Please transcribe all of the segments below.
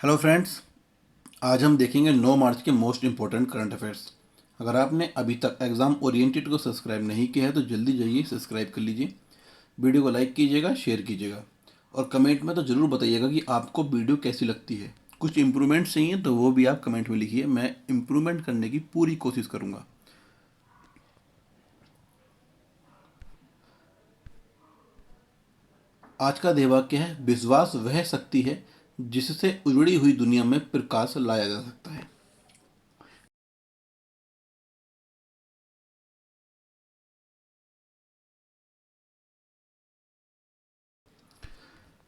Hello friends, आज हम देखेंगे 9 मार्च के मोस्ट इंपॉर्टेंट करंट अफेयर्स। अगर आपने अभी तक एग्ज़ाम ओरिएंटेड को सब्सक्राइब नहीं किया है तो जल्दी जाइए सब्सक्राइब कर लीजिए। वीडियो को लाइक कीजिएगा, शेयर कीजिएगा और कमेंट में तो ज़रूर बताइएगा कि आपको वीडियो कैसी लगती है। कुछ इम्प्रूवमेंट चाहिए तो वो भी आप कमेंट में लिखिए, मैं इम्प्रूवमेंट करने की पूरी कोशिश करूँगा। आज का देवाक्य है, विश्वास वह शक्ति है जिससे उजड़ी हुई दुनिया में प्रकाश लाया जा सकता है।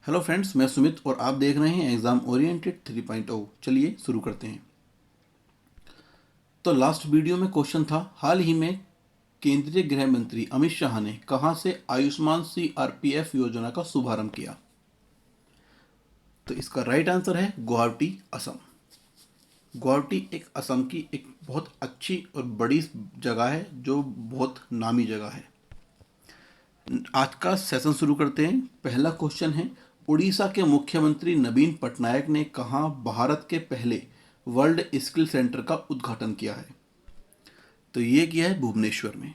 हेलो फ्रेंड्स, मैं सुमित और आप देख रहे हैं एग्जाम ओरिएंटेड 3.0। चलिए शुरू करते हैं। तो लास्ट वीडियो में क्वेश्चन था, हाल ही में केंद्रीय गृह मंत्री अमित शाह ने कहां से आयुष्मान सीआरपीएफ योजना का शुभारंभ किया। तो इसका राइट आंसर है गुवाहाटी, असम। गुवाहाटी एक असम की एक बहुत अच्छी और बड़ी जगह है, जो बहुत नामी जगह है। आज का सेशन शुरू करते हैं। पहला क्वेश्चन है, उड़ीसा के मुख्यमंत्री नवीन पटनायक ने कहाँ भारत के पहले वर्ल्ड स्किल सेंटर का उद्घाटन किया है। तो ये किया है भुवनेश्वर में।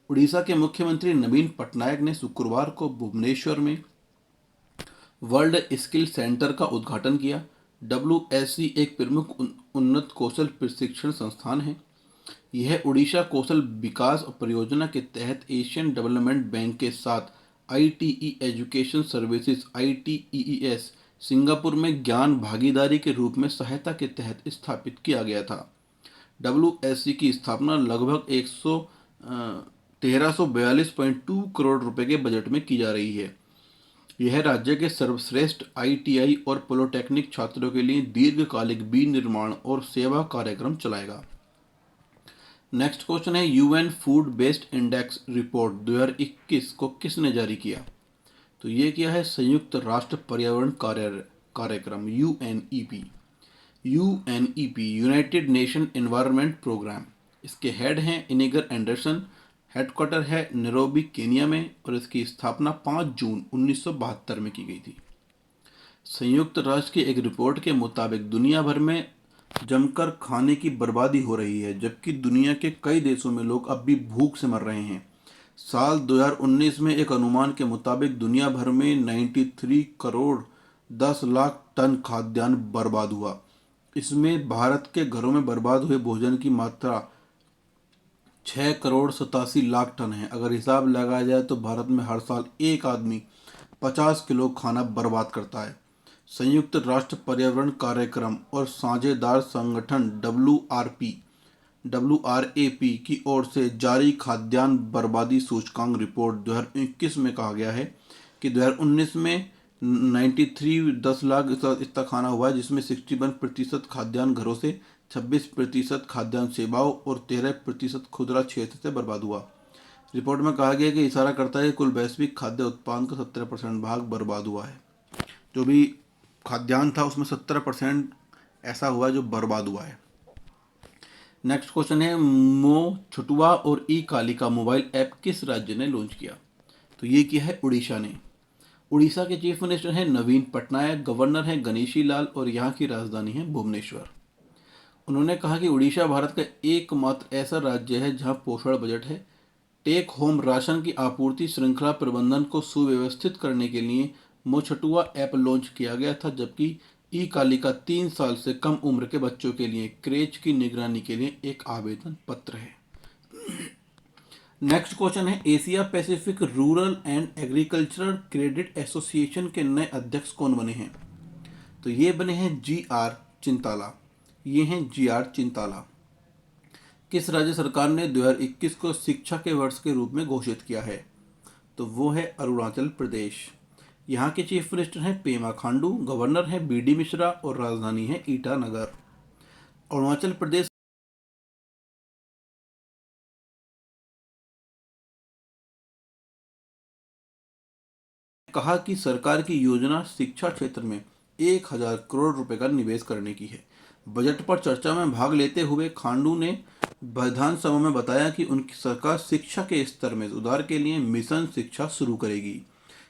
उड़ीसा के मुख्यमंत्री नवीन पटनायक ने शुक्रवार को भुवनेश्वर में वर्ल्ड स्किल सेंटर का उद्घाटन किया। WSC एक प्रमुख उन्नत कौशल प्रशिक्षण संस्थान है। यह उड़ीसा कौशल विकास परियोजना के तहत एशियन डेवलपमेंट बैंक के साथ ITE education services ITES Singapore में ज्ञान भागीदारी के रूप में सहायता के तहत स्थापित किया गया था। WSC की स्थापना लगभग 1342.2 करोड़ रुपए के बजट में की जा रही है। यह राज्य के सर्वश्रेष्ठ ITI और पॉलिटेक्निक छात्रों के लिए दीर्घकालिक विनिर्माण और सेवा कार्यक्रम चलाएगा। नेक्स्ट क्वेश्चन है, UN food based index report 2021 को किसने जारी किया। तो ये किया है संयुक्त राष्ट्र पर्यावरण कार्यक्रम UNEP। UNEP united nation environment programme, इसके हेड हैं इनेगर एंडरसन। हेडक्वार्टर है नैरोबी, केनिया में और इसकी स्थापना 5 जून 1972 में की गई थी। संयुक्त राष्ट्र की एक रिपोर्ट के मुताबिक दुनिया भर में जमकर खाने की बर्बादी हो रही है, जबकि दुनिया के कई देशों में लोग अब भी भूख से मर रहे हैं। साल 2019 में एक अनुमान के मुताबिक दुनिया भर में 93 करोड़ 10 लाख टन खाद्यान्न बर्बाद हुआ। इसमें भारत के घरों में बर्बाद हुए भोजन की मात्रा 6 करोड़ 87 लाख टन है। अगर हिसाब लगाया जाए तो भारत में हर साल एक आदमी 50 किलो खाना बर्बाद करता है। संयुक्त राष्ट्र पर्यावरण कार्यक्रम और साझेदार संगठन WRAP की ओर से जारी खाद्यान्न बर्बादी सूचकांक रिपोर्ट 2021 में कहा गया है कि 2019 में 10 लाख इतना खाना हुआ है, जिसमें 61% खाद्यान्न घरों से, 26% खाद्यान्न सेवाओं और 13% खुदरा क्षेत्र से बर्बाद हुआ। रिपोर्ट में कहा गया कि इशारा करता है कि कुल वैश्विक खाद्य उत्पादन का 70% भाग बर्बाद हुआ है। जो भी खाद्यान्न था उसमें 70% ऐसा हुआ है जो बर्बाद हुआ है। नेक्स्ट क्वेश्चन है, मो छुटुआ और ई कालिका मोबाइल ऐप किस राज्य ने लॉन्च किया। तो ये किया है उड़ीसा ने। उड़ीसा के चीफ मिनिस्टर हैं नवीन पटनायक, गवर्नर हैं गणेशी लाल और यहाँ की राजधानी है भुवनेश्वर। उन्होंने कहा कि उड़ीसा भारत का एकमात्र ऐसा राज्य है जहाँ पोषण बजट है। टेक होम राशन की आपूर्ति श्रृंखला प्रबंधन को सुव्यवस्थित करने के लिए मोछटुआ ऐप लॉन्च किया गया था, जबकि ई कालिका 3 साल से कम उम्र के बच्चों के लिए क्रेच की निगरानी के लिए एक आवेदन पत्र है। नेक्स्ट क्वेश्चन है, Asia Pacific rural and agricultural credit association के नए अध्यक्ष कौन बने हैं। तो ये बने हैं GR चिंताला। ये हैं GR चिंताला। किस राज्य सरकार ने 2021 को शिक्षा के वर्ष के रूप में घोषित किया है। तो वो है अरुणाचल प्रदेश। यहाँ के चीफ मिनिस्टर हैं पेमा खांडू, गवर्नर हैं BD मिश्रा और राजधानी है ईटानगर। अरुणाचल प्रदेश कहा कि सरकार की योजना शिक्षा क्षेत्र में 1000 करोड़ रुपए का निवेश करने की है। बजट पर चर्चा में भाग लेते हुए खांडू ने विधानसभा में बताया कि उनकी सरकार शिक्षा के स्तर में सुधार के लिए मिशन शिक्षा शुरू करेगी।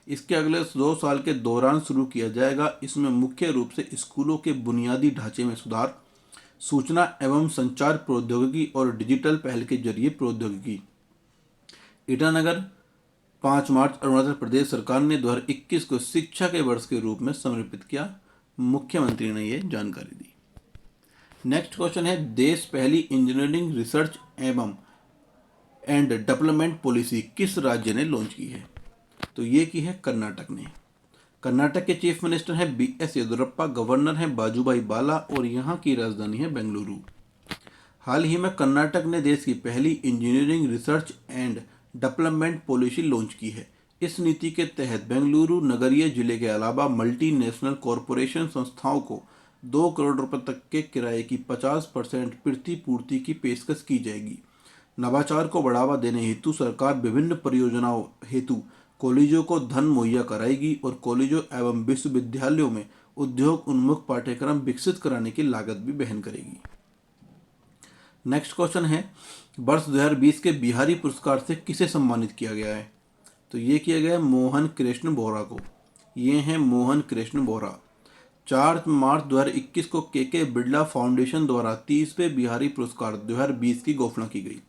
इसके अगले 2 साल के दौरान शुरू किया जाएगा। इसमें मुख्य रूप से स्कूलों के बुनियादी ढांचे में सुधार, सूचना एवं संचार प्रौद्योगिकी और डिजिटल पहल के जरिए प्रौद्योगिकी। ईटानगर 5 मार्च अरुणाचल प्रदेश सरकार ने 2021 को शिक्षा के वर्ष के रूप में समर्पित किया। मुख्यमंत्री ने यह जानकारी दी। नेक्स्ट क्वेश्चन है, देश पहली इंजीनियरिंग रिसर्च एवं एंड डेवलपमेंट पॉलिसी किस राज्य ने लॉन्च की है? तो ये की है कर्नाटक ने। कर्नाटक के चीफ मिनिस्टर हैं BS येदियुरप्पा, गवर्नर हैं बाजूभाई बाला और यहाँ की राजधानी है बेंगलुरु। हाल ही में कर्नाटक ने देश की पहली engineering research and development policy launch की है। इस नीति के तहत बेंगलुरु नगरीय जिले के अलावा मल्टीनेशनल कॉरपोरेशन संस्थाओं को 2 करोड़ रुपए तक के किराए की 50% प्रतिपूर्ति की पेशकश की जाएगी। नवाचार को बढ़ावा देने हेतु सरकार विभिन्न परियोजनाओं हेतु कॉलेजों को धन मुहैया कराएगी और कॉलेजों एवं विश्वविद्यालयों में उद्योग उन्मुख पाठ्यक्रम विकसित कराने की लागत भी वहन करेगी। नेक्स्ट क्वेश्चन है, वर्ष 2020 के बिहारी पुरस्कार से किसे सम्मानित किया गया है? तो ये किया गया है मोहन कृष्ण बोहरा को। ये हैं मोहन कृष्ण बोहरा। 4 मार्च 2021 को के बिरला फाउंडेशन द्वारा 30वें बिहारी पुरस्कार 2020 की घोषणा की गई।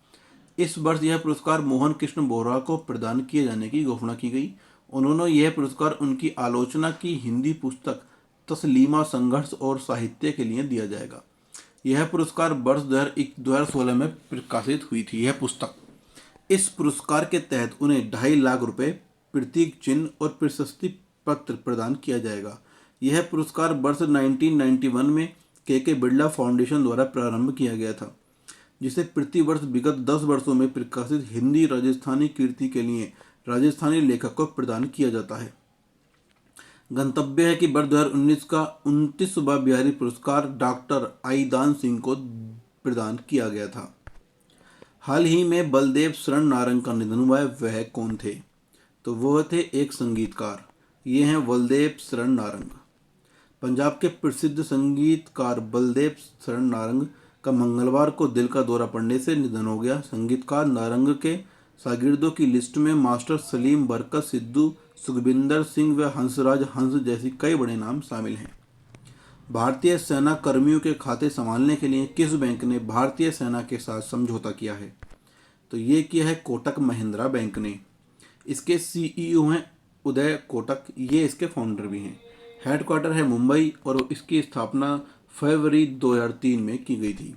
इस वर्ष यह पुरस्कार मोहन कृष्ण बोहरा को प्रदान किए जाने की घोषणा की गई। उन्होंने यह पुरस्कार उनकी आलोचना की हिंदी पुस्तक तस्लीमा संघर्ष और साहित्य के लिए दिया जाएगा। यह पुरस्कार वर्ष 2016 में प्रकाशित हुई थी यह पुस्तक। इस पुरस्कार के तहत उन्हें 2.5 लाख रुपए, प्रतीक चिन्ह और प्रशस्ति पत्र प्रदान किया जाएगा। यह पुरस्कार वर्ष 1991 में के बिरला फाउंडेशन द्वारा प्रारंभ किया गया था, जिसे प्रति वर्ष विगत 10 वर्षों में प्रकाशित हिंदी राजस्थानी कृति के लिए राजस्थानी लेखक को प्रदान किया जाता है। गंतव्य है कि वर्ष 2019 का 29वां बिहारी पुरस्कार डॉक्टर आईदान सिंह को प्रदान किया गया था। हाल ही में बलदेव शरण नारंग का निधन हुआ है, वह कौन थे? तो वह थे एक संगीतकार। ये हैं बलदेव शरण नारंग। पंजाब के प्रसिद्ध संगीतकार बलदेव शरण नारंग का मंगलवार को दिल का दौरा पड़ने से निधन हो गया। संगीतकार नारंग के शागिर्दों की लिस्ट में मास्टर सलीम, बरकत सिद्धू, सुखबिंदर सिंह व हंसराज हंस जैसी कई बड़े नाम शामिल हैं। भारतीय सेना कर्मियों के खाते संभालने के लिए किस बैंक ने भारतीय सेना के साथ समझौता किया है? तो ये किया है कोटक महिंद्रा बैंक ने। इसके CEO हैं उदय कोटक, ये इसके फाउंडर भी हैं। हेडक्वार्टर है मुंबई और इसकी स्थापना फरवरी 2003 में की गई थी।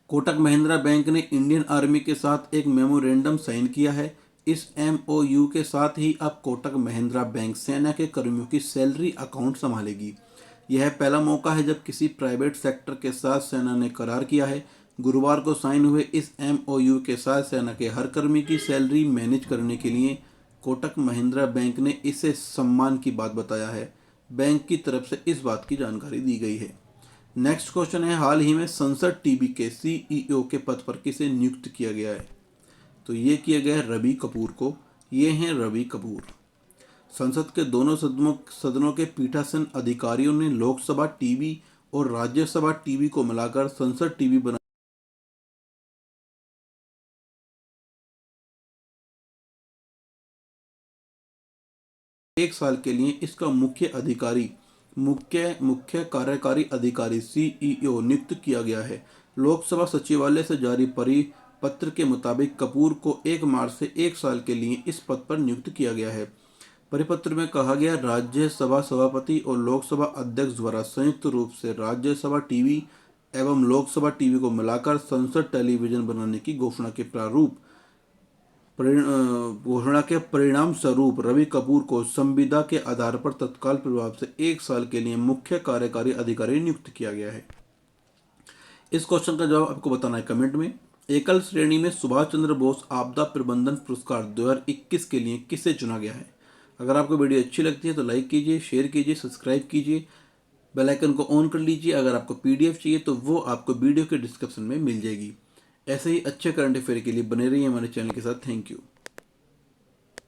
कोटक महिंद्रा बैंक ने इंडियन आर्मी के साथ एक मेमोरेंडम साइन किया है। इस MOU के साथ ही अब कोटक महिंद्रा बैंक सेना के कर्मियों की सैलरी अकाउंट संभालेगी। यह पहला मौका है जब किसी प्राइवेट सेक्टर के साथ सेना ने करार किया है। गुरुवार को साइन हुए इस MOU के साथ सेना के हर कर्मी की सैलरी मैनेज करने के लिए कोटक महिंद्रा बैंक ने इसे सम्मान की बात बताया है। बैंक की तरफ से इस बात की जानकारी दी गई है। नेक्स्ट क्वेश्चन है, हाल ही में संसद टीवी के CEO के पद पर किसे नियुक्त किया गया है? तो ये किया गया है रवि कपूर को। ये हैं रवि कपूर। संसद के दोनों सदनों के पीठासीन अधिकारियों ने लोकसभा टीवी और राज्यसभा टीवी को मिलाकर संसद टीवी बना 1 साल के लिए इसका मुख्य कार्यकारी अधिकारी CEO नियुक्त किया गया है। लोकसभा सचिवालय से जारी परिपत्र के मुताबिक कपूर को 1 मार्च से 1 साल के लिए इस पद पर नियुक्त किया गया है। परिपत्र में कहा गया, राज्यसभा सभापति और लोकसभा अध्यक्ष द्वारा संयुक्त रूप से राज्यसभा टीवी एवं लोकसभा टीवी को मिलाकर संसद टेलीविजन बनाने की घोषणा के परिणाम स्वरूप रवि कपूर को संविदा के आधार पर तत्काल प्रभाव से 1 साल के लिए मुख्य कार्यकारी अधिकारी नियुक्त किया गया है। इस क्वेश्चन का जवाब आपको बताना है कमेंट में। एकल श्रेणी में सुभाष चंद्र बोस आपदा प्रबंधन पुरस्कार 2021 के लिए किसे चुना गया है? अगर आपको वीडियो अच्छी लगती है तो लाइक कीजिए, शेयर कीजिए, सब्सक्राइब कीजिए, बेल आइकन को ऑन कर लीजिए। अगर आपको PDF चाहिए तो वो आपको वीडियो के डिस्क्रिप्शन में मिल जाएगी। ऐसे ही अच्छे करंट अफेयर के लिए बने रहिए हमारे चैनल के साथ। Thank you.